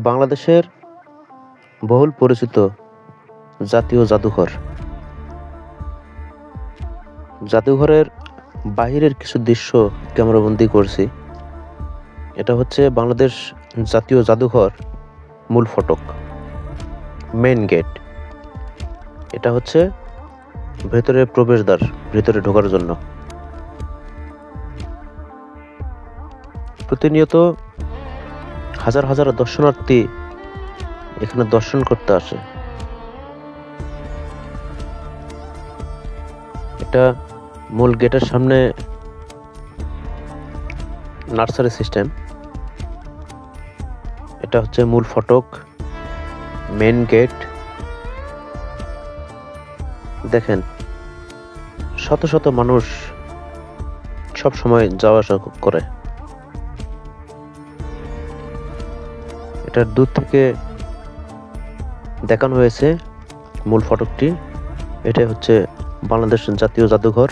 বাংলাদেশের বহুল পরিচিত জাতীয় জাদুঘর। জাদুঘরের বাহিরের কিছু দৃশ্য ক্যামেরাবন্দি করছি। এটা হচ্ছে বাংলাদেশ জাতীয় জাদুঘর মূল ফটক, মেইন গেট। এটা হচ্ছে ভেতরে প্রবেশদ্বার, ভেতরে ঢোকার জন্য। প্রতিনিয়ত হাজার হাজার দর্শনার্থী এখানে দর্শন করতে আসে। এটা মূল গেটের সামনে নার্সারি সিস্টেম। এটা হচ্ছে মূল ফটক, মেইন গেট। দেখেন, শত শত মানুষ সব সময় যাওয়া আসা করে। এটার দূর থেকে দেখানো হয়েছে মূল ফটকটি। এটা হচ্ছে বাংলাদেশ জাতীয় জাদুঘর।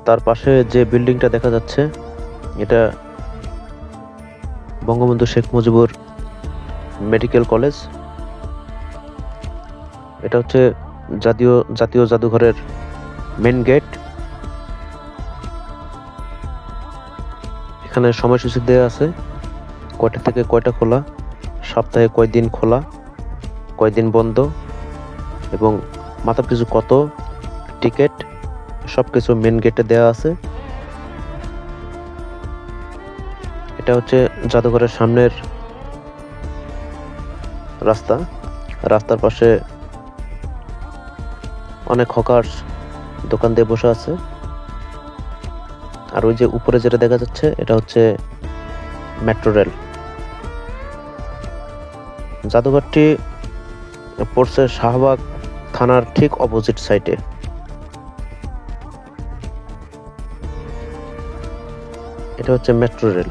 তার পাশে যে বিল্ডিংটা দেখা যাচ্ছে, এটা বঙ্গবন্ধু শেখ মুজিবুর মেডিকেল কলেজ। এটা হচ্ছে জাতীয় জাদুঘরের মেইন গেট। এখানে সময়সূচি দেওয়া আছে, কয়টা থেকে কয়টা খোলা, সপ্তাহে কয়দিন খোলা, কয়দিন বন্ধ, এবং মাথাপিছু কত টিকিট, সবকিছু মেইন গেটে দেওয়া আছে। এটা হচ্ছে জাদুঘরের সামনের রাস্তা। রাস্তার পাশে অনেক হকার্স দোকান দিয়ে বসে আছে। আর ওই যে উপরে যেটা দেখা যাচ্ছে, এটা হচ্ছে মেট্রো রেল। জাদুঘরটি পড়ছে শাহবাগ থানার ঠিক অপোজিট সাইডে। এটা হচ্ছে মেট্রো রেল।